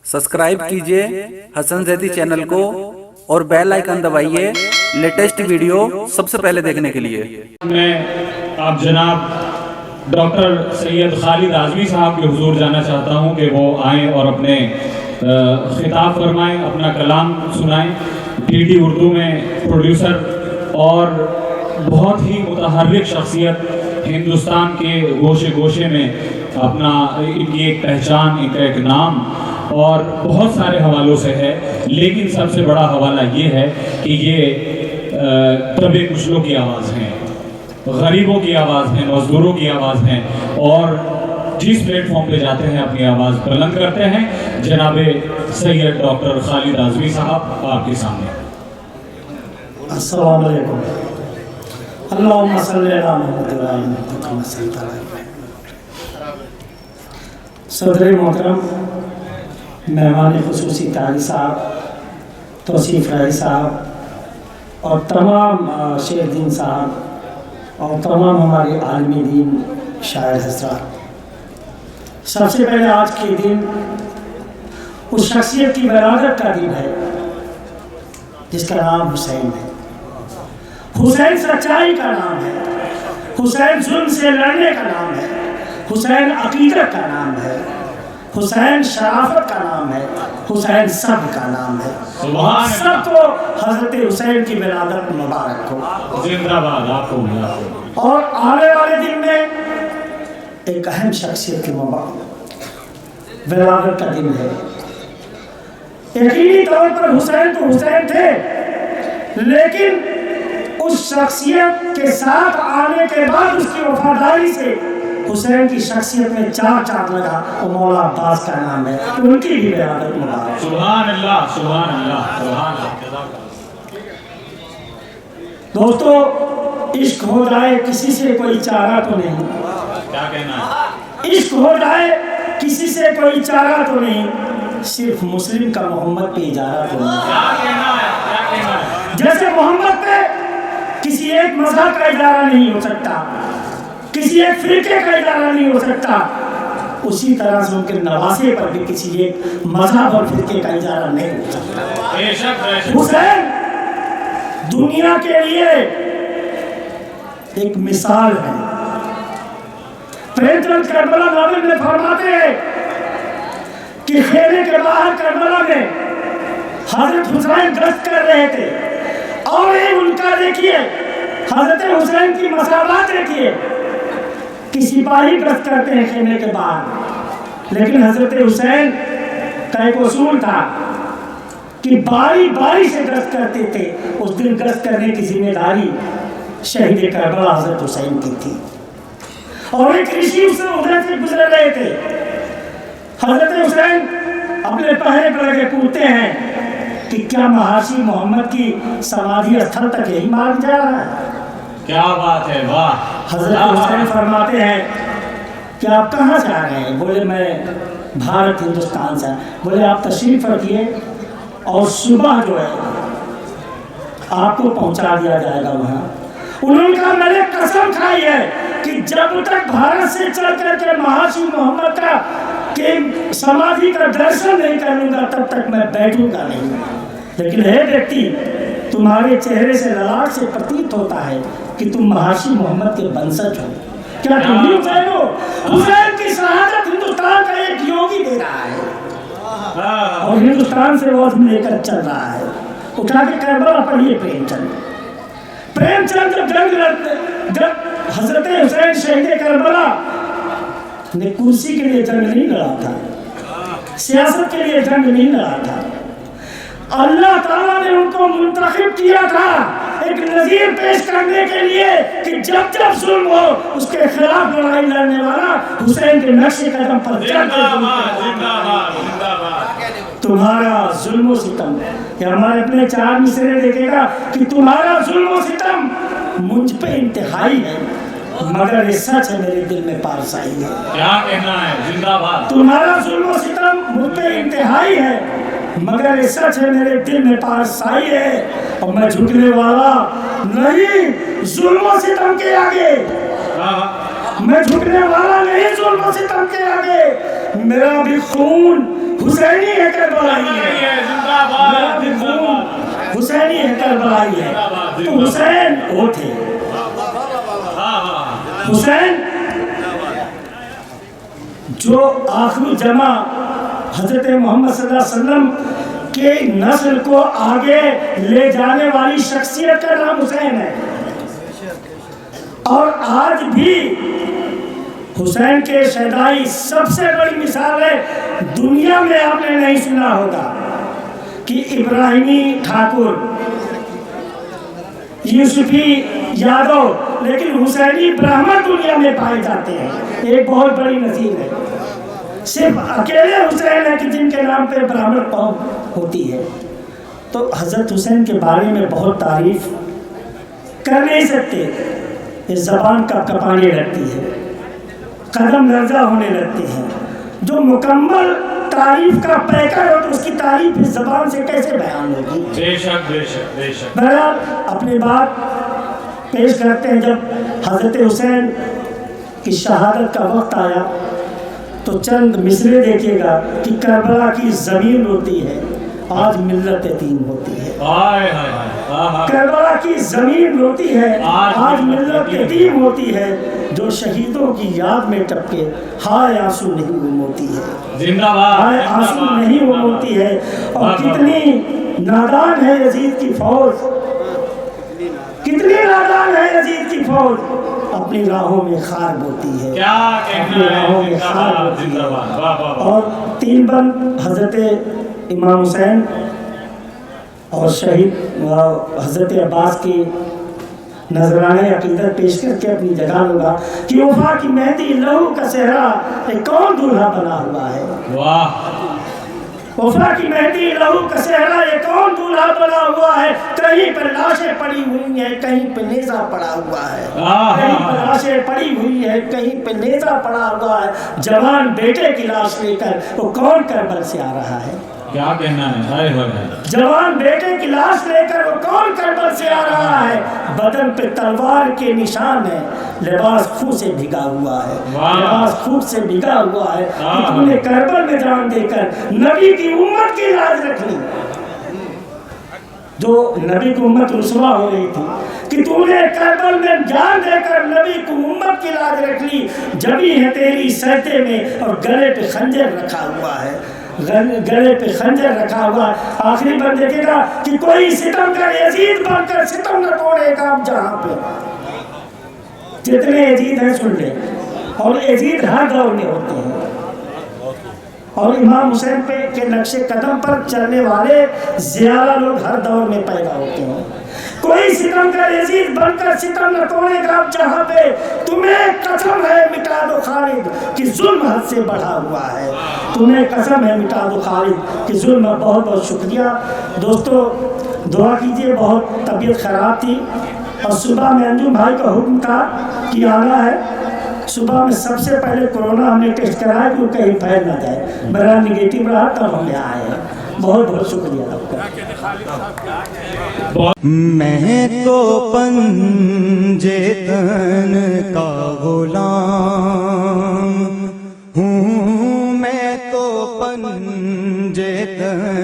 Subscribe कीजिए Hasan Zaidi channel को और बेल आइकन दबाइए लेटेस्ट वीडियो सबसे पहले देखने के लिए। मैं आप जनाब डॉक्टर सैयद खालिद आज़मी साहब के हुजूर जाना चाहता हूं कि वो आएँ और अपने खिताब फरमाएं, अपना कलाम सुनाएं। डीडी उर्दू में प्रोड्यूसर और बहुत ही मुतहर्रिक शख्सियत, हिंदुस्तान के गोशे गोशे में अपना इनकी एक पहचान, इनका एक नाम और बहुत सारे हवालों से है, लेकिन सबसे बड़ा हवाला ये है कि ये तबे कुचलों की आवाज़ हैं, गरीबों की आवाज़ हैं, मजदूरों की आवाज़ हैं और जिस प्लेटफॉर्म पे जाते हैं अपनी आवाज़ बुलंद करते हैं। जनाबे सैयद डॉक्टर खालिद आज़मी साहब आपके सामने। अस्सलाम वालेकुम। अल्लाहुम्मा सल्ली अला मुहम्मद व अला मुहम्मद। सदर मोहतरम, मेहमान खुसूसी तारी साहब, तौसीफ राय साहब और तमाम शेख दीन साहब और तमाम हमारे आलमी दीन शायर हज़रात, सबसे पहले आज के दिन उस शख्सियत की विरादत का दिन है जिसका नाम हुसैन है। हुसैन सच्चाई का नाम है, हुसैन जुल्म से लड़ने का नाम है, हुसैन अकीदत का नाम है, हुसैन शराफत का नाम है, हुसैन सब का नाम है। सबको हजरत हुसैन की विलादत मुबारक हो, जिंदाबाद आपको। और आने वाले दिन में एक अहम शख्सियत की विलादत का दिन है। यकीनी तौर पर हुसैन तो हुसैन थे, लेकिन उस शख्सियत के साथ आने के बाद उसकी वफादारी से हुसैन की शख्सियत में चार चांद लगा, वो मौला अब्बास का नाम है। तो उनकी भी विलादत मुबारक। सुभान अल्लाह, सुभान अल्लाह, सुभान अल्लाह। दोस्तों, इश्क हो जाए किसी से कोई चारा तो नहीं। क्या कहना है? इश्क हो जाए किसी से कोई चारा तो नहीं, सिर्फ मुस्लिम का मोहम्मद पे इजारा तो नहीं। क्या कहना है? क्या कहना है? जैसे मोहम्मद पे किसी एक मजहब का इजारा नहीं हो सकता, किसी एक फिरके का इजारा नहीं हो सकता, उसी तरह से उनके नवासे पर भी किसी एक मजहब और फिरके का इजारा नहीं हो सकता। हुसैन दुनिया के लिए एक मिसाल है। प्रेमचंद करबला नावल में फरमाते हैं कि खेमे के बाहर करबला में हजरत हुसैन गश्त कर रहे थे और ये उनका देखिए, हजरत हुसैन की मसालात देखिए कि सिपाही गश्त करते हैं खेमे के बाहर, लेकिन हजरत हुसैन का एक उसूल था कि बारी बारी से गश्त करते थे। उस दिन गश्त करने की जिम्मेदारी शहीद करबला हजरत हुसैन की थी और एक ऋषि उससे उधर से गुजर रहे थे। हजरत हुसैन अपने पहरे पर लगे पूछते हैं कि क्या महाशी मोहम्मद की समाधि स्थल तक यही मार्ग जा रहा है? क्या बात है, वाह। हजरत हुसैन फरमाते हैं कि आप कहाँ से आ रहे हैं? बोले मैं भारत हिंदुस्तान से। बोले आप तशरीफ रखिए और सुबह जो है आपको पहुंचा दिया जाएगा वहाँ। उन्होंने कहा मैंने कसम खाई है कि जब तक भारत से चल करके महाशी मोहम्मद का के समाधि का दर्शन नहीं करूंगा तब तक मैं बैठूंगा नहीं। लेकिन हे व्यक्ति, तुम्हारे चेहरे से ललाट से प्रतीत होता है कि तुम महाशी मोहम्मद के वंशज हो। क्या तुम भी हुसैन हो? हुसैन की शहादत हिंदुस्तान का एक योगी दे रहा है और हिंदुस्तान से वो लेकर चल रहा है। उठा के करबला पढ़िए प्रेमचंद जब हजरत हुसैन शहीद करबला ने कुर्सी के लिए जंग नहीं लड़ा था, सियासत के लिए जंग नहीं लड़ा था। अल्लाह ताला ने उनको मुंतखब किया था एक नजीर पेश करने के लिए कि जब जब जुल्म हो उसके खिलाफ लड़ाई लड़ने वाला हुसैन के नक्शे कदम पर तुम्हारा जुल्म सितम, हमारे अपने चार मिसरे देखेगा कि तुम्हारा जुल्म सितम मुझ पे इंतहाई है, मगर ये सच है मेरे दिल में पारसाई है। क्या कहना है? जिंदाबाद। तुम्हारा जुल्म सितम मुझ पे इंतहाई है, मगर ये सच है मेरे दिल में पारसाई है और मैं झुकने वाला नहीं जुल्म सितम के आगे। मैं झुकने वाला नहीं जुल्म सितम के आगे। मेरा भी खून हुसैनी है हुसैनी है, करबलाई है। तो हुसैन वो थे, हुसैन जो आखिरी जमा हजरत मोहम्मद सल्लल्लाहु अलैहि वसल्लम के नस्ल को आगे ले जाने वाली शख्सियत का नाम हुसैन है। और आज भी हुसैन के शहदाई सबसे बड़ी मिसाल है, दुनिया में आपने नहीं सुना होगा कि इब्राहिमी ठाकुर, यूसुफी यादव, लेकिन हुसैनी ब्राह्मण दुनिया में पाए जाते हैं। एक बहुत बड़ी नसीब है, सिर्फ अकेले हुसैन है कि जिनके नाम पे ब्राह्मण कौम होती है। तो हजरत हुसैन के बारे में बहुत तारीफ कर नहीं सकते, इस ज़बान का कपाने लगती है, कदम लर्जा होने लगते हैं। जो मुकम्मल तारीफ का पैकर हो तो उसकी तारीफ इस ज़बान से कैसे बयान होगी? बेशक बेशक बेशक। बहरहाल अपनी बात पेश करते हैं। जब हज़रत हुसैन की शहादत का वक्त आया तो चंद मिसरे देखिएगा कि करबला की ज़मीन रोती है, आज मिल्लत यतीम होती है। करबला की ज़मीन रोती है, आज मिल्लत यतीम होती है। जो शहीदों की याद में टपके, हाय आंसू नहीं वो मोती है, जिंदाबाद, हाय आंसू नहीं वो मोती है। और कितनी नादान है यजीद की फौज, कितनी नादान है यजीद की फौज, अपनी राहों में खार बोती है, क्या अपनी राहों में खार बोती है। और तीन बंद हजरत इमाम हुसैन और शहीद हजरत अब्बास की नजराने अकीदत पेश करके अपनी जगह लूँगा कि वफा की मेहंदी लहू का सेहरा कौन दूल्हा बना हुआ है। वाह, वफा की मेहंदी लहू का सेहरा ये कौन दूल्हा बना हुआ है। कहीं पर लाशें पड़ी हुई हैं, कहीं पे नेजा पड़ा हुआ है, कहीं पर लाशें पड़ी हुई है, कहीं पे नेजा पड़ा हुआ है। जवान बेटे की लाश लेकर वो कौन करबल से आ रहा है, क्या कहना है, हाय हाय। जवान बेटे की लाश लेकर वो कौन करबल से आ रहा है। बदन पे तलवार के निशान है, लिबास खून से भिगा हुआ है, लिबास खून से भिगा हुआ है। तूने करबल में जान देकर नबी की उम्मत की लाज रख ली। जो नबी की उम्मत रुसवा हो रही थी कि तूने करबल में जान देकर नबी की उम्मत की लाज रख ली। जबी है तेरी सहते में और गले पे खंजर रखा हुआ है, गले पे खंजर रखा हुआ। आखिरी बार देखेगा कि कोई सितम कर यजीद बनकर सितम न तोड़ेगा। अब जहाँ पे जितने यजीद हैं सुन ले, और यजीद हर दौर में होते हैं। और इमाम हुसैन पे के नक्शे कदम पर चलने वाले ज़्यादा लोग हर दौर में पैदा होते हैं। कोई सितम का यजीद बनकर सितम न तोड़ेगा। अब जहाँ पे तुम्हें कसम है मिटा दो खालिद कि जुल्म हद से बढ़ा हुआ है, तुम्हें कसम है मिटा दो खालिद कि जुल्म। बहुत बहुत शुक्रिया दोस्तों, दुआ कीजिए। बहुत तबीयत ख़राब थी और सुबह में अंजुम भाई का हुक्म था कि आना है। सुबह में सबसे पहले कोरोना हमने टेस्ट कराया कि वो कहीं फैल ना जाए, मेरा निगेटिव रहा तब हम यहाँ आए हैं। बहुत बहुत शुक्रिया आपका। मैं तो पंजे तन का गुलाम हूँ, मैं तो पंजे तन